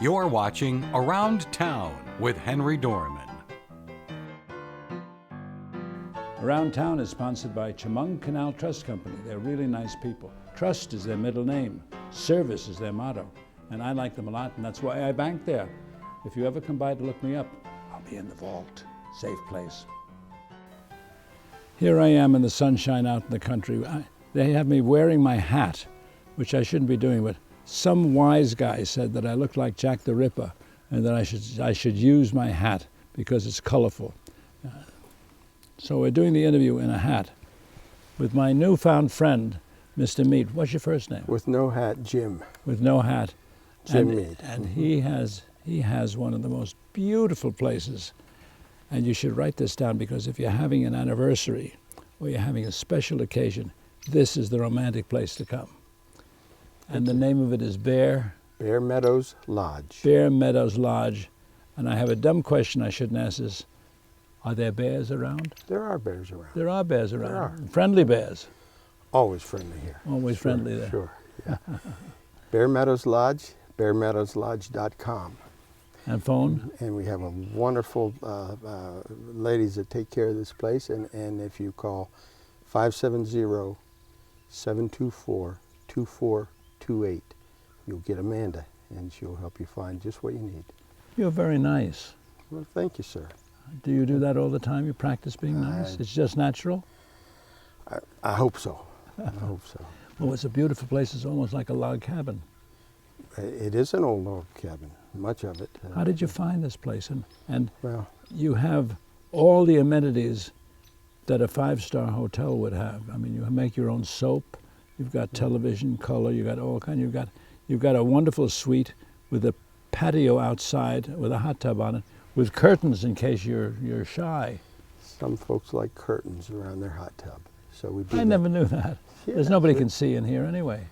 You're watching Around Town with Henry Dormann. Around Town is sponsored by Chemung Canal Trust Company. They're really nice people. Trust is their middle name. Service is their motto. And I like them a lot, and that's why I bank there. If you ever come by to look me up, I'll be in the vault. Safe place. Here I am in the sunshine out in the country. They have me wearing my hat, which I shouldn't be doing, but some wise guy said that I look like Jack the Ripper and that I should use my hat because it's colorful. So we're doing the interview in a hat with my newfound friend, Mr. Meade. What's your first name? With no hat, Jim. With no hat. Jim Meade. And he has one of the most beautiful places. And you should write this down because if you're having an anniversary or you're having a special occasion, this is the romantic place to come. And the name of it is Bear Meadows Lodge. Bear Meadows Lodge. And I have a dumb question I shouldn't ask is, are there bears around? There are bears around. There are bears around. There are. Friendly bears. Always friendly here. Always friendly there. Sure, yeah. Bear Meadows Lodge, bearmeadowslodge.com. And phone? And we have a wonderful ladies that take care of this place. And if you call 570-724-2428, you'll get Amanda, and she'll help you find just what you need. You're very nice. Well, thank you, sir. Do you do that all the time? You practice being nice? It's just natural? I hope so. I hope so. Well, it's a beautiful place. It's almost like a log cabin. It is an old log cabin, much of it. How did you find this place? And well, you have all the amenities that a five-star hotel would have. I mean, you make your own soap. You've got television, color. You've got all kinds. You've got a wonderful suite with a patio outside with a hot tub on it, with curtains in case you're shy. Some folks like curtains around their hot tub, so we do. I never knew that. Yeah, There's nobody can see in here anyway.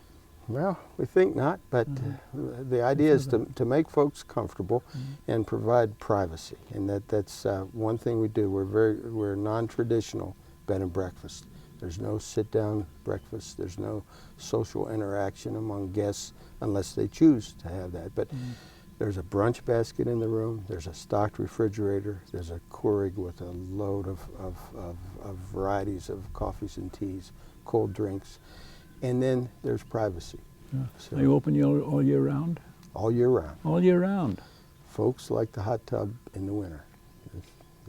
Well, we think not, but the idea is to make folks comfortable and provide privacy, and that's one thing we do. We're non-traditional bed and breakfast. There's no sit-down breakfast. There's no social interaction among guests unless they choose to have that. But there's a brunch basket in the room. There's a stocked refrigerator. There's a Keurig with a load of varieties of coffees and teas, cold drinks, and then there's privacy. Yeah. So, Are you open all year round? all year round. All year round. Folks like the hot tub in the winter.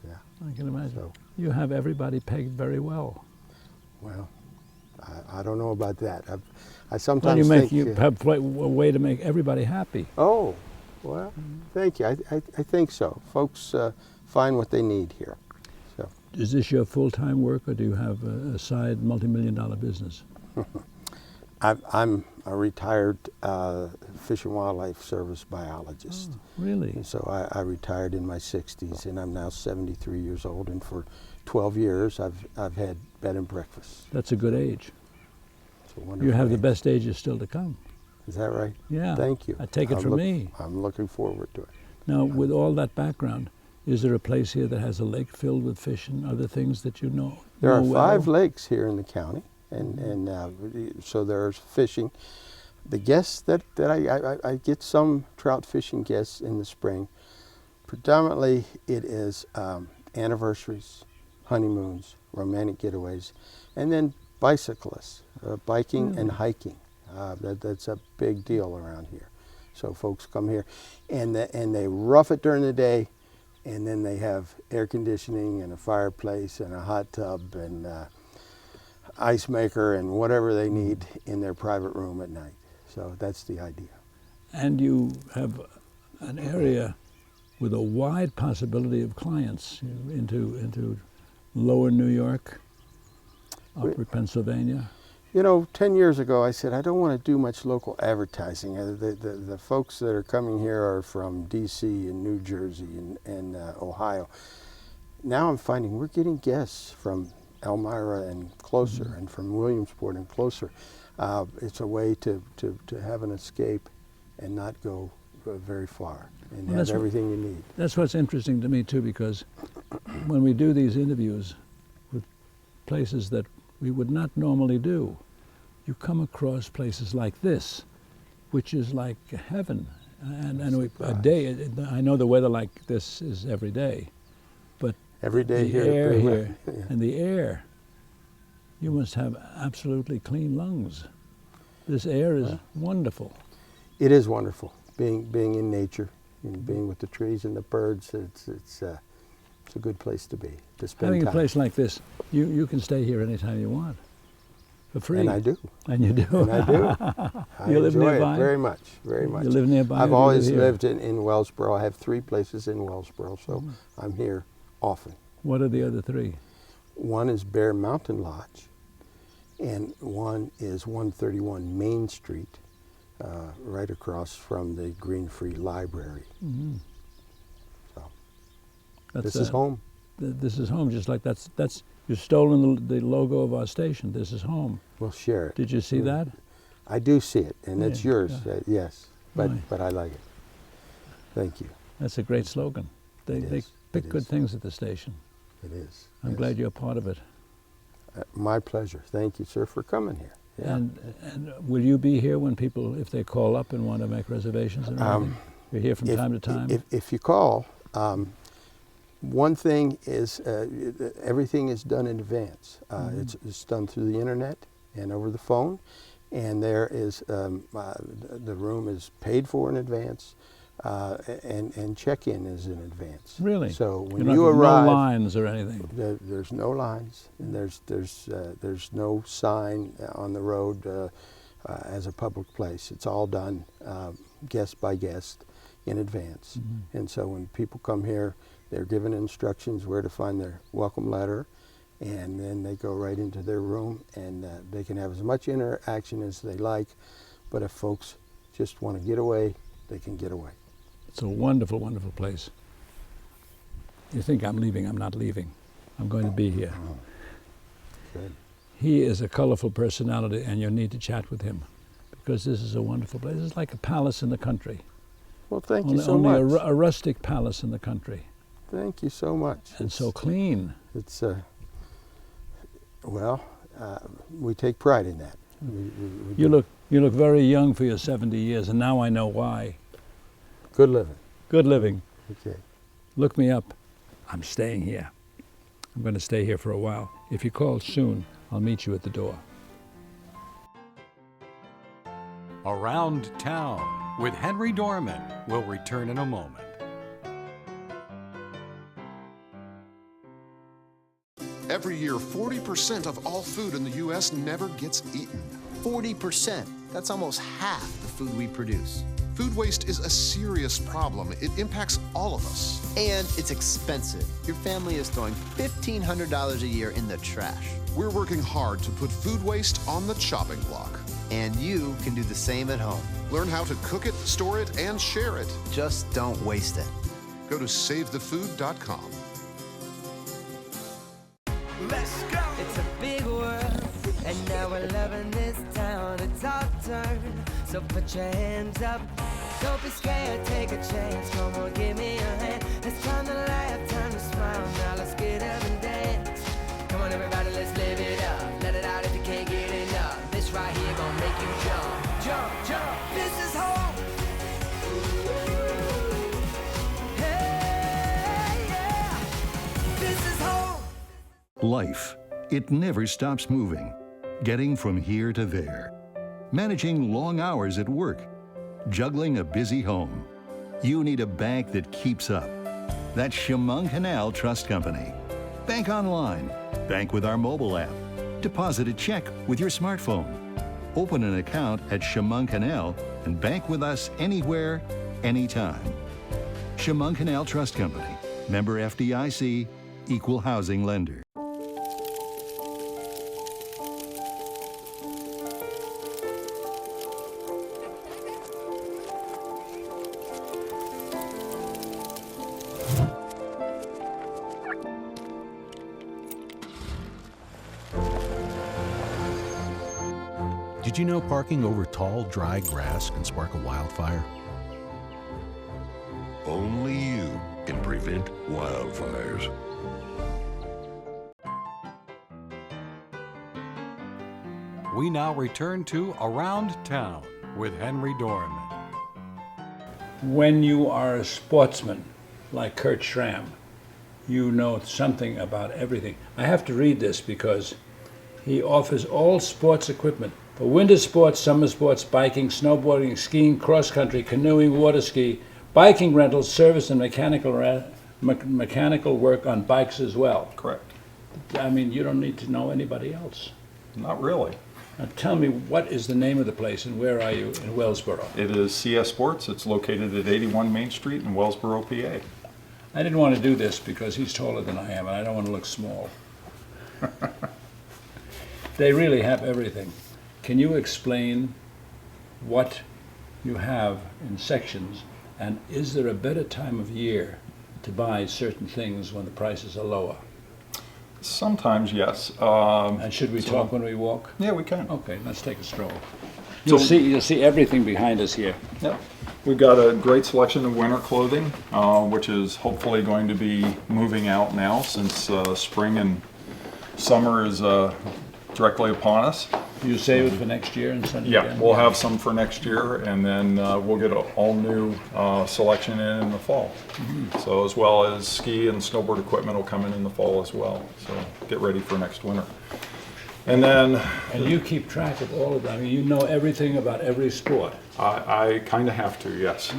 Yeah. I can imagine. So, You have everybody pegged very well. well, I don't know about that. I sometimes You think. have a way to make everybody happy. Oh, well, thank you. I think so. Folks find what they need here. So. Is this your full-time work, or do you have a side multi-million-dollar business? I'm a retired Fish and Wildlife Service biologist. Oh, really? And so I retired in my 60s, and I'm now 73 years old, and for 12 years I've had bed and breakfast. That's a good age. It's a wonderful You have the age. best ages still to come. Is that right? Yeah. Thank you. I take it from me. I'm looking forward to it. Now, with all that background, is there a place here that has a lake filled with fish and other things that you know? There are well? 5 lakes here in the county, and so there's fishing. The guests that I get some trout fishing guests in the spring. Predominantly it is anniversaries, honeymoons, romantic getaways, and then bicyclists, biking and hiking. That's a big deal around here. So folks come here and they rough it during the day, and then they have air conditioning and a fireplace and a hot tub and ice maker and whatever they need in their private room at night. So that's the idea. And you have an area with a wide possibility of clients into lower New York, upper Pennsylvania. You know, 10 years ago I said, I don't want to do much local advertising. The folks that are coming here are from DC and New Jersey and Ohio. Now I'm finding we're getting guests from Elmira and closer, and from Williamsport and closer. It's a way to have an escape and not go very far and have everything you need. That's what's interesting to me too, because when we do these interviews with places that we would not normally do, you come across places like this, which is like heaven. A day, I know the weather like this is every day, but Every day the here. air pretty here, much, yeah. and the air, you must have absolutely clean lungs. This air is wonderful. It is wonderful being in nature and being with the trees and the birds. It's a good place to be, to spend Having time. a place like this, you can stay here anytime you want, for free. And I do. And you do. And I do. I You live enjoy nearby? it very much, very much. You live nearby? or I've do you live always here? lived in Wellsboro. I have 3 places in Wellsboro, so I'm here often. What are the other 3? One is Bear Mountain Lodge, and one is 131 Main Street, right across from the Green Free Library. Mm-hmm. So That's, this is home. This is home, just like that's you've stolen the logo of our station. This is home. We'll share it. Did you see that? I do see it, and Yeah, it's yours, yeah. yes, but Right. I like it. Thank you. That's a great slogan. They is, pick it good is. things at the station. It is. I'm yes. glad you're part of it. My pleasure. Thank you, sir, for coming here. Yeah. And will you be here when people, if they call up and want to make reservations or anything? You're here from time to time? If you call, one thing is everything is done in advance. It's done through the internet and over the phone, and there is the room is paid for in advance, and check-in is in advance. Really? So when You're you not, arrive, no lines or anything? there's no lines, and there's no sign on the road as a public place. It's all done guest by guest in advance. And so when people come here, they're given instructions where to find their welcome letter, and then they go right into their room, and they can have as much interaction as they like. But if folks just want to get away, they can get away. It's a wonderful, wonderful place. You think I'm leaving? I'm not leaving. I'm going to be here. Good. He is a colorful personality, and you'll need to chat with him, because this is a wonderful place. It's like a palace in the country. Well, thank you Only, so only much. a rustic palace in the country, Thank you so much. and so clean. It's we take pride in that. We You do. look very young for your 70 years, and now I know why. Good living. Good living. Okay. Look me up. I'm staying here. I'm going to stay here for a while. If you call soon, I'll meet you at the door. Around Town with Henry Dormann will return in a moment. Every year, 40% of all food in the U.S. never gets eaten. 40%. That's almost half the food we produce. Food waste is a serious problem. It impacts all of us. And it's expensive. Your family is throwing $1,500 a year in the trash. We're working hard to put food waste on the chopping block. And you can do the same at home. Learn how to cook it, store it, and share it. Just don't waste it. Go to savethefood.com. Let's go! It's a big world, and now we're loving this town. It's our turn, so put your hands up. Don't be scared, take a chance. Come on, give me a hand. It's time to laugh, time to smile. Now let's get up and dance. Come on, everybody, let's live it up. Let it out if you can't get enough. This right here gonna make you jump, jump, jump. This is home. Hey, yeah. This is home. Life, it never stops moving. Getting from here to there. Managing long hours at work. Juggling a busy home. You need a bank that keeps up. That's Chemung Canal Trust Company. Bank online. Bank with our mobile app. Deposit a check with your smartphone. Open an account at Chemung Canal and bank with us anywhere, anytime. Chemung Canal Trust Company. Member FDIC. Equal housing lender. Did you know parking over tall, dry grass can spark a wildfire? Only you can prevent wildfires. We now return to Around Town with Henry Dormann. when you are a sportsman like Curt Schramm, you know something about everything. I have to read this because he offers all sports equipment for winter sports, summer sports, biking, snowboarding, skiing, cross-country, canoeing, water ski, biking rentals, service, and mechanical work on bikes as well. Correct. I mean, you don't need to know anybody else. Not really. Now tell me, what is the name of the place and where are you in Wellsboro? It is CS Sports. It's located at 81 Main Street in Wellsboro, PA. I didn't want to do this because he's taller than I am and I don't want to look small. They really have everything. Can you explain what you have in sections, and is there a better time of year to buy certain things when the prices are lower? Sometimes, yes. And should we talk when we walk? Yeah, we can. Okay, let's take a stroll. So- You'll see everything behind us here. Yep. We've got a great selection of winter clothing, which is hopefully going to be moving out now since spring and summer is directly upon us. You save it for next year and send it Yeah, again? we'll have some for next year, and then we'll get an all-new selection in the fall. So as well as ski and snowboard equipment will come in the fall as well. So get ready for next winter. And then And you keep track of all of that. I mean, you know everything about every sport. I kind of have to, yes.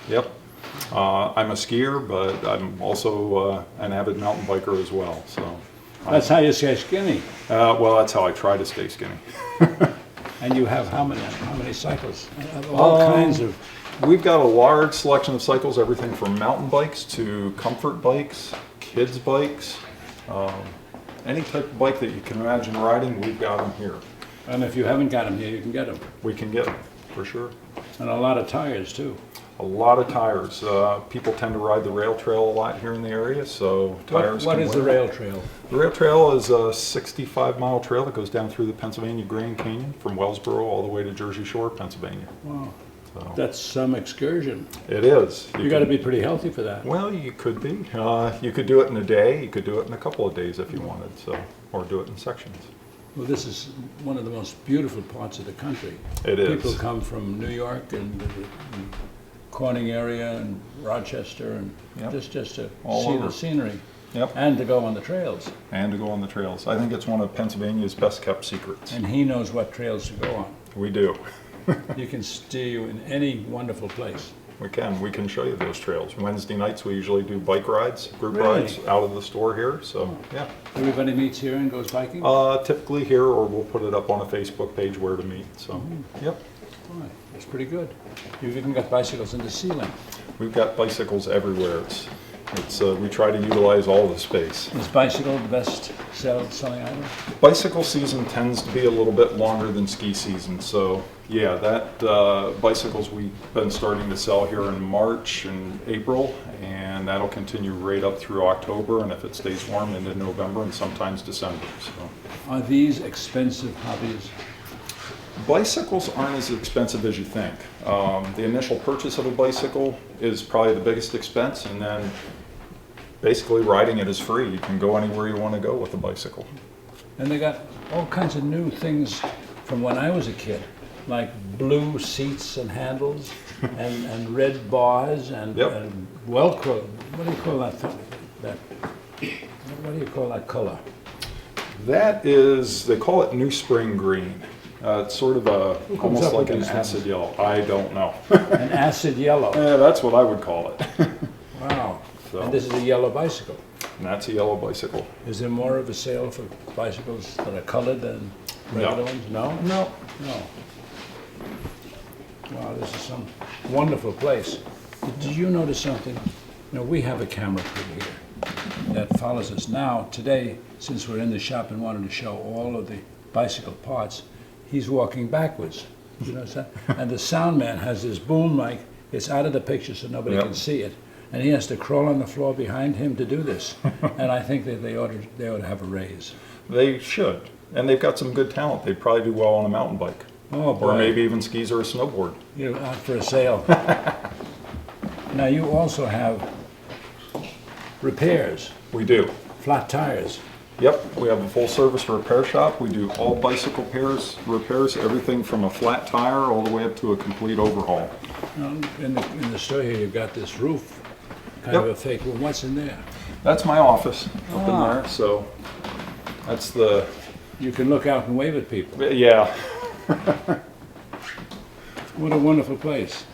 Yep. I'm a skier, but I'm also an avid mountain biker as well. So That's how you stay skinny. well, that's how I try to stay skinny. And you have how many cycles? All kinds of. We've got a large selection of cycles, everything from mountain bikes to comfort bikes, kids bikes, any type of bike that you can imagine riding, we've got them here. And if you haven't got them here, you can get them. We can get them, for sure. And a lot of tires too. A lot of tires. People tend to ride the rail trail a lot here in the area, so tires What can is the wear. rail trail? The rail trail is a 65-mile trail that goes down through the Pennsylvania Grand Canyon from Wellsboro all the way to Jersey Shore, Pennsylvania. Wow. So That's some excursion. it is. You got to be pretty healthy for that. Well, you could be. You could do it in a day. You could do it in a couple of days if you wanted, so, or do it in sections. Well, this is one of the most beautiful parts of the country. It is. People come from New York and Corning area and Rochester and Yep. just to All see over. the scenery. Yep. And to go on the trails. And to go on the trails. I think it's one of Pennsylvania's best kept secrets. And he knows what trails to go on. We do. He can steer you in any wonderful place. We can. We can show you those trails. Wednesday nights we usually do bike rides, group Really? rides out of the store here. So yeah. Everybody meets here and goes biking? Typically here, or we'll put it up on a Facebook page where to meet. So yep. Right. That's pretty good. You've even got bicycles in the ceiling. We've got bicycles everywhere. It's we try to utilize all the space. Is bicycle the best selling item? Bicycle season tends to be a little bit longer than ski season, so yeah, that bicycles we've been starting to sell here in March and April, and that'll continue right up through October, and if it stays warm into November and sometimes December. So Are these expensive hobbies? bicycles aren't as expensive as you think. The initial purchase of a bicycle is probably the biggest expense, and then basically riding it is free. You can go anywhere you want to go with a bicycle. And they got all kinds of new things from when I was a kid, like blue seats and handles and red bars and, Yep. and Velcro. What do you call that thing? What do you call that color? That is, they call it New Spring Green. It's sort of comes almost up like with an these acid yellow. I don't know. An acid yellow. Yeah, that's what I would call it. Wow. So- And this is a yellow bicycle. And that's a yellow bicycle. Is there more of a sale for bicycles that are colored than regular ones? No? No. No. Wow, this is some wonderful place. Did you notice something? You know, we have a camera crew here that follows us. Now, today, since we're in the shop and wanted to show all of the bicycle parts, he's walking backwards. You know that? And the sound man has this boom mic. It's out of the picture so nobody Yep. can see it. And he has to crawl on the floor behind him to do this. And I think that they ought to have a raise. They should. And they've got some good talent. They'd probably do well on a mountain bike. Oh, boy. Or maybe even skis or a snowboard. You're out for a sail. Now, you also have repairs, We do. flat tires. Yep, we have a full service repair shop. We do all bicycle repairs, everything from a flat tire all the way up to a complete overhaul. In the store here, you've got this roof, kind of a fake room. What's in there? That's my office up in there, so that's the... You can look out and wave at people. Yeah. What a wonderful place.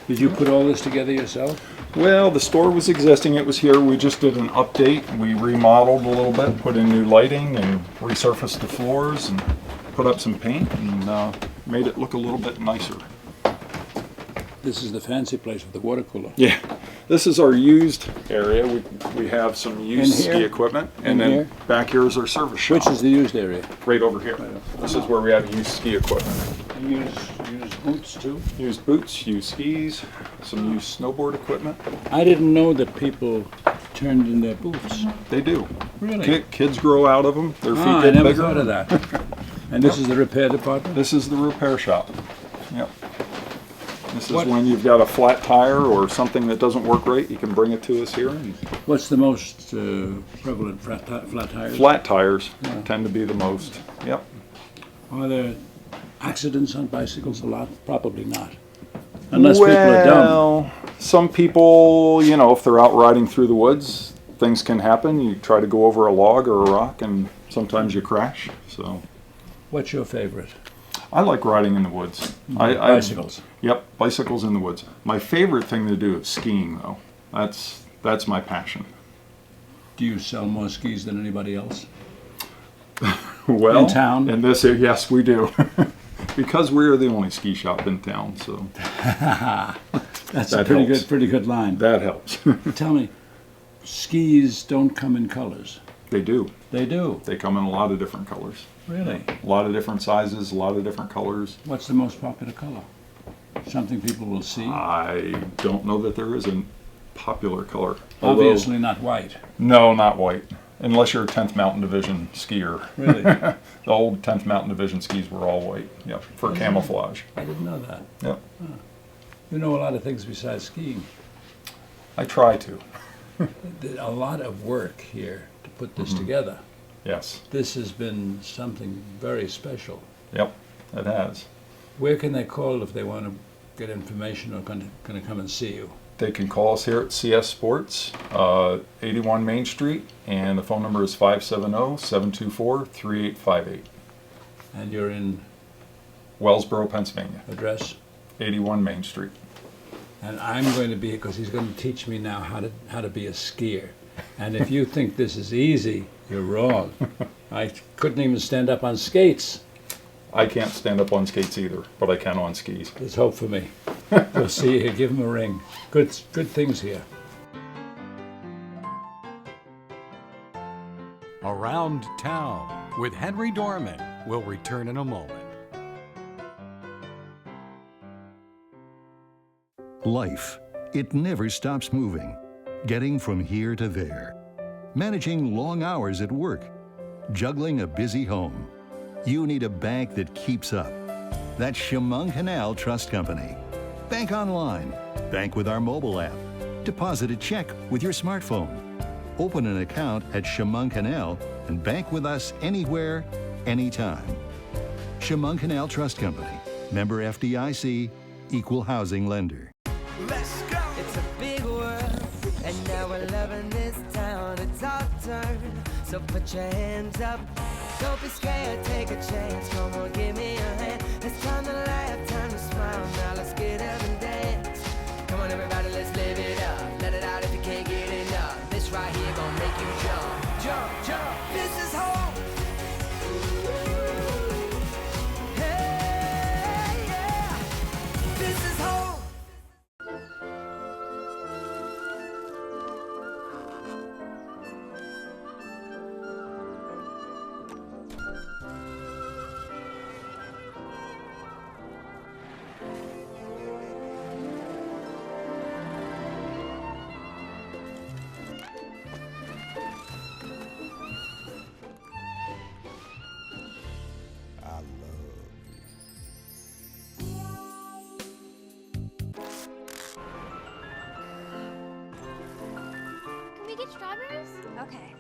Did you put all this together yourself? Well, the store was existing. It was here. We just did an update. We remodeled a little bit, put in new lighting and resurfaced the floors and put up some paint and made it look a little bit nicer. This is the fancy place with the water cooler. Yeah. This is our used area. We have some used ski equipment. And then here? back here is our service shop. Which is the used area? Right over here. This is where we have used ski equipment. Used boots too? Used boots, used skis, some used snowboard equipment. I didn't know that people turned in their boots. They do. Really? Kids grow out of them. Their feet get I never bigger. thought of that. And this is the repair department? This is the repair shop. Yep. This is when you've got a flat tire or something that doesn't work right, you can bring it to us here. And what's the most prevalent flat tires? Flat tires tend to be the most. Yep. Are there accidents on bicycles a lot? Probably not. Unless people are dumb. Well, some people, you know, if they're out riding through the woods, things can happen. You try to go over a log or a rock and sometimes you crash. So, what's your favorite? I like riding in the woods. Bicycles. Yep, bicycles in the woods. My favorite thing to do is skiing, though. That's my passion. Do you sell more skis than anybody else? Well, in town? In this area, yes, we do. Because we're the only ski shop in town, so that's a pretty good line. That helps. Tell me, skis don't come in colors. They do. They do. They come in a lot of different colors. Really? A lot of different sizes, a lot of different colors. What's the most popular color? Something people will see? I don't know that there is a popular color. Obviously not white. No, not white. Unless you're a 10th Mountain Division skier. Really? The old 10th Mountain Division skis were all white. Yep, for camouflage. I didn't know that. Yep. Huh. You know a lot of things besides skiing. I try to. A lot of work here to put this together. Yes. This has been something very special. Yep, it has. Where can they call if they want to get information or going to come and see you? They can call us here at CS Sports, 81 Main Street, and the phone number is 570-724-3858. And you're in? Wellsboro, Pennsylvania. Address? 81 Main Street. And I'm going to be, because he's going to teach me now how to be a skier. And if you think this is easy, you're wrong. I couldn't even stand up on skates. I can't stand up on skates either, but I can on skis. There's hope for me. We'll see you here. Give him a ring. Good things here. Around Town with Henry Dormann will return in a moment. Life, it never stops moving. Getting from here to there. Managing long hours at work. Juggling a busy home. You need a bank that keeps up. That's Chemung Canal Trust Company. Bank online. Bank with our mobile app. Deposit a check with your smartphone. Open an account at Chemung Canal and bank with us anywhere, anytime. Chemung Canal Trust Company. Member FDIC. Equal housing lender. Let's go! It's a big world, and now we're loving this town. It's our turn, so put your hands up. Don't be scared, take a chance. Come on, give me a hand. It's time to laugh, time to smile. Now let's get up and dance. Come on, everybody, let's live it up. Let it out if you can't get enough. This right here gonna make you jump, jump, jump. This is home. Hey, yeah. This is home. Can we get strawberries? Okay.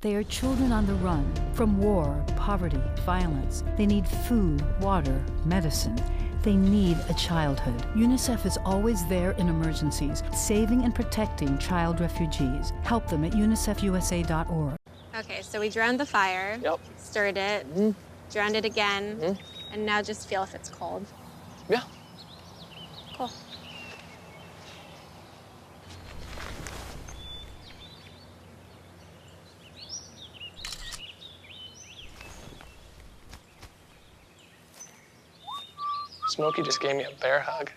They are children on the run from war, poverty, violence. They need food, water, medicine. They need a childhood. UNICEF is always there in emergencies, saving and protecting child refugees. Help them at unicefusa.org. Okay, so we drowned the fire. Yep. Stirred it. Drowned it again. And now just feel if it's cold. Yeah. Cool. Smokey just gave me a bear hug.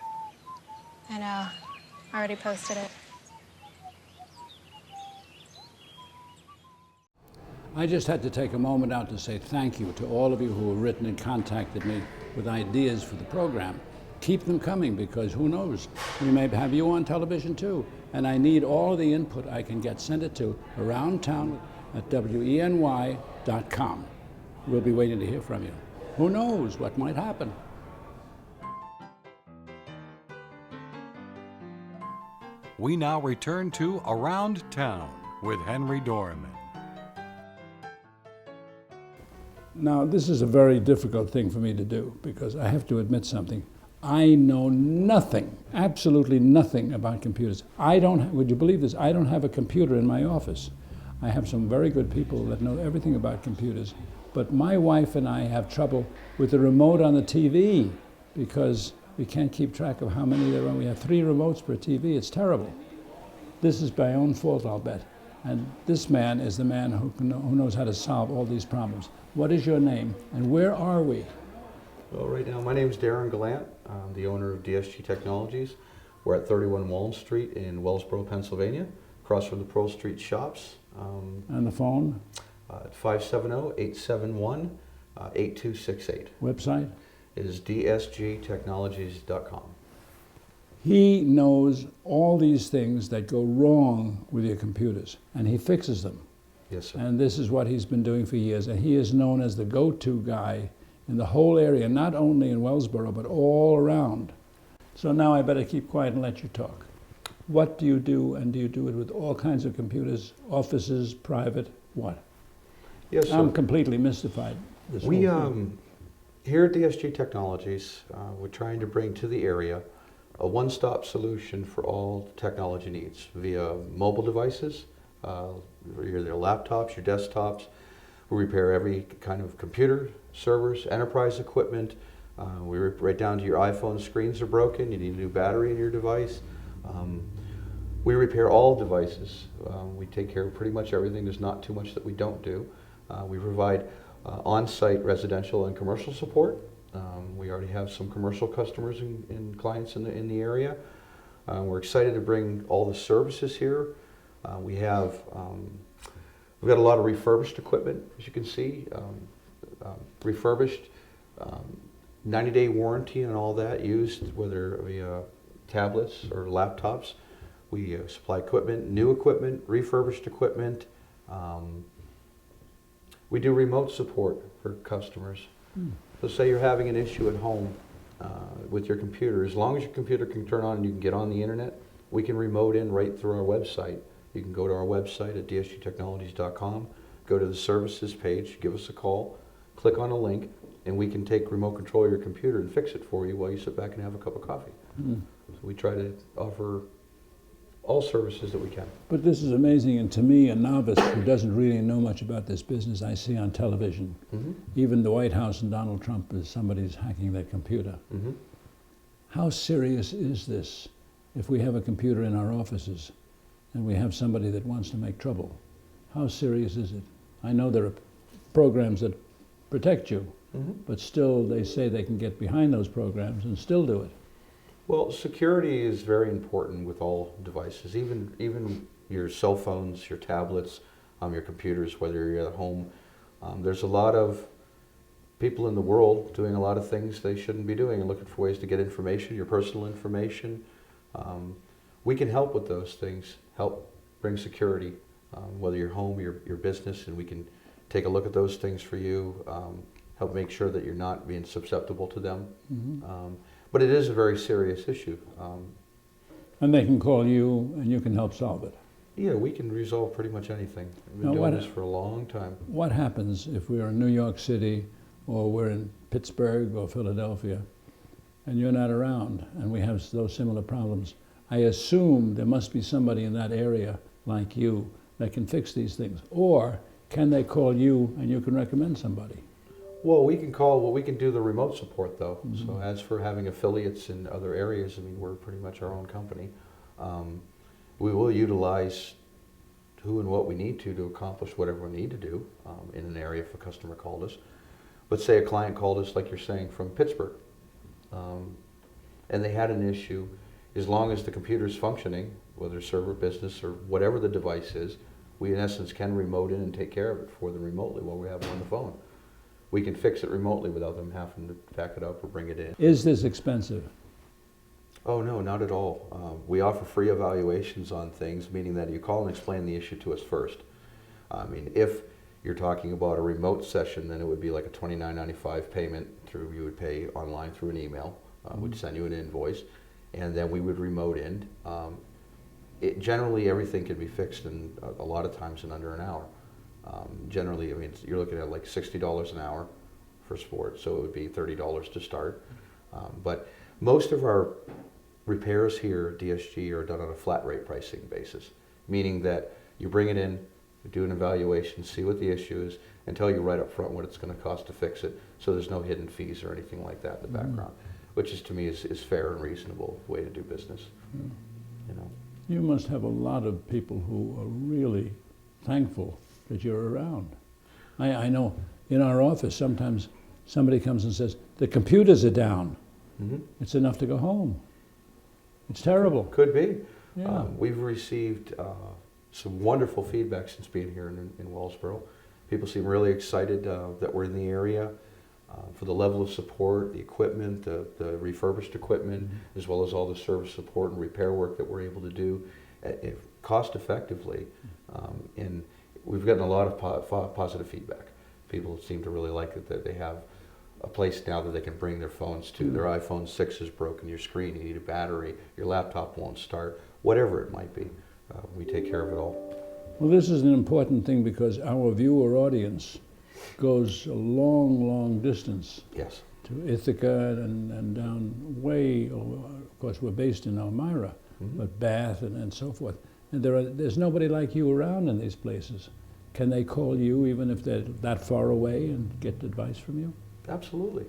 I know. I already posted it. I just had to take a moment out to say thank you to all of you who have written and contacted me with ideas for the program. Keep them coming, because who knows, we may have you on television too. And I need all the input I can get. Send it to aroundtown@weny.com. We'll be waiting to hear from you. Who knows what might happen? We now return to Around Town with Henry Dormann. Now, this is a very difficult thing for me to do, because I have to admit something. I know nothing, absolutely nothing about computers. Would you believe this? I don't have a computer in my office. I have some very good people that know everything about computers, but my wife and I have trouble with the remote on the TV, because we can't keep track of how many there are. We have 3 remotes per TV. It's terrible. This is my own fault, I'll bet. And this man is the man who knows how to solve all these problems. What is your name, and where are we? Well, right now, my name is Darren Gallant. I'm the owner of DSG Technologies. We're at 31 Wallen Street in Wellsboro, Pennsylvania, across from the Pearl Street shops. And the phone? At 570-871-8268. Website? It is dsgtechnologies.com. He knows all these things that go wrong with your computers, and he fixes them. Yes, sir. And this is what he's been doing for years, and he is known as the go-to guy in the whole area, not only in Wellsboro, but all around. So now I better keep quiet and let you talk. What do you do, and do you do it with all kinds of computers, offices, private, what? Yes, sir. I'm completely mystified. Here at DSG Technologies, we're trying to bring to the area a one-stop solution for all technology needs via mobile devices, your laptops, your desktops. We repair every kind of computer, servers, enterprise equipment. We rip right down to your iPhone screens are broken, you need a new battery in your device. We repair all devices. We take care of pretty much everything. There's not too much that we don't do. We provide on-site residential and commercial support. We already have some commercial customers and clients in the area. We're excited to bring all the services here. We've got a lot of refurbished equipment, as you can see. Refurbished, 90-day warranty and all that, used whether via tablets or laptops. We supply equipment, new equipment, refurbished equipment. We do remote support for customers. So say you're having an issue at home with your computer. As long as your computer can turn on and you can get on the internet, we can remote in right through our website. You can go to our website at dsgtechnologies.com, go to the services page, give us a call, click on a link, and we can take remote control of your computer and fix it for you while you sit back and have a cup of coffee. So we try to offer all services that we can. But this is amazing, and to me, a novice who doesn't really know much about this business, I see on television, even the White House and Donald Trump, is somebody's hacking their computer. How serious is this if we have a computer in our offices and we have somebody that wants to make trouble? How serious is it? I know there are programs that protect you, but still they say they can get behind those programs and still do it. Well, security is very important with all devices, even your cell phones, your tablets, your computers, whether you're at home. There's a lot of people in the world doing a lot of things they shouldn't be doing and looking for ways to get information, your personal information. We can help with those things, help bring security, whether you're home, your business, and we can take a look at those things for you, help make sure that you're not being susceptible to them. But it is a very serious issue. And they can call you and you can help solve it. Yeah, we can resolve pretty much anything. We've been doing this for a long time. What happens if we're in New York City or we're in Pittsburgh or Philadelphia and you're not around and we have those similar problems? I assume there must be somebody in that area like you that can fix these things. Or can they call you and you can recommend somebody? Well, we can do the remote support though. So as for having affiliates in other areas, I mean, we're pretty much our own company. We will utilize who and what we need to accomplish whatever we need to do in an area if a customer called us. But say a client called us, like you're saying, from Pittsburgh, and they had an issue, as long as the computer's functioning, whether server business or whatever the device is, we in essence can remote in and take care of it for them remotely while we have them on the phone. We can fix it remotely without them having to back it up or bring it in. Is this expensive? Oh no, not at all. We offer free evaluations on things, meaning that you call and explain the issue to us first. I mean, if you're talking about a remote session, then it would be like a $29.95 payment you would pay online through an email. We'd send you an invoice, and then we would remote in. Generally, everything can be fixed in a lot of times in under an hour. Generally, I mean, you're looking at like $60 an hour for sport, so it would be $30 to start. But most of our repairs here at DSG are done on a flat rate pricing basis, meaning that you bring it in, do an evaluation, see what the issue is, and tell you right up front what it's going to cost to fix it, so there's no hidden fees or anything like that in the background, which is to me is fair and reasonable way to do business. You know. You must have a lot of people who are really thankful that you're around. I know in our office sometimes somebody comes and says, the computers are down. It's enough to go home. It's terrible. Could be. Yeah. We've received some wonderful feedback since being here in Wellsboro. People seem really excited that we're in the area for the level of support, the equipment, the refurbished equipment, as well as all the service support and repair work that we're able to do cost effectively. And we've gotten a lot of positive feedback. People seem to really like it, that they have a place now that they can bring their phones to. Their iPhone 6 is broken, your screen, you need a battery, your laptop won't start, whatever it might be. We take care of it all. Well, this is an important thing because our viewer audience goes a long, long distance. Yes. To Ithaca and down way over. Of course, we're based in Elmira, but Bath and so forth. And there's nobody like you around in these places. Can they call you even if they're that far away and get advice from you? Absolutely.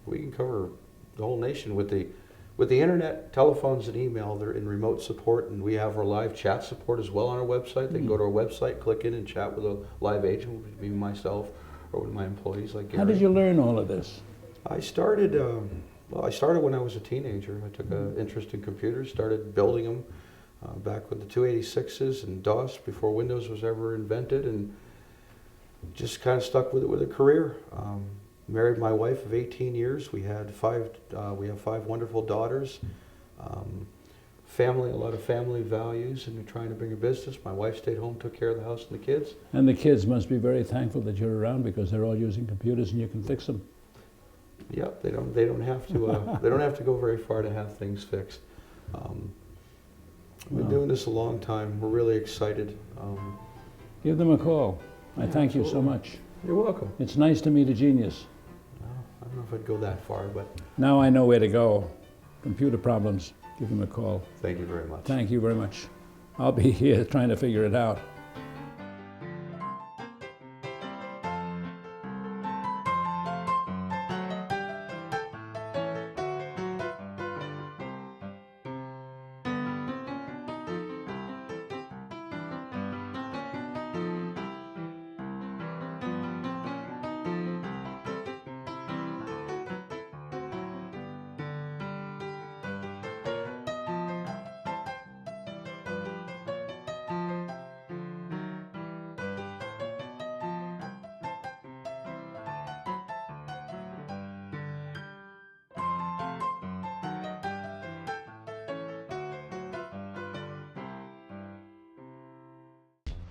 We can cover the whole nation with the internet, telephones, and email. They're in remote support, and we have our live chat support as well on our website. They can go to our website, click in, and chat with a live agent, which would be myself or with my employees like Gary. How did you learn all of this? I started. I started when I was a teenager. I took an interest in computers, started building them back with the 286s and DOS before Windows was ever invented, and just kind of stuck with it with a career. Married my wife of 18 years. We have 5 wonderful daughters. Family, a lot of family values, and we're trying to bring a business. My wife stayed home, took care of the house and the kids. And the kids must be very thankful that you're around because they're all using computers and you can fix them. Yep, they don't have to they don't have to go very far to have things fixed. We've been doing this a long time. We're really excited. Give them a call. I thank you so much. You're welcome. It's nice to meet a genius. I don't know if I'd go that far, but now I know where to go. Computer problems, give them a call. Thank you very much. Thank you very much. I'll be here trying to figure it out.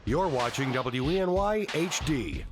You're watching WENY HD.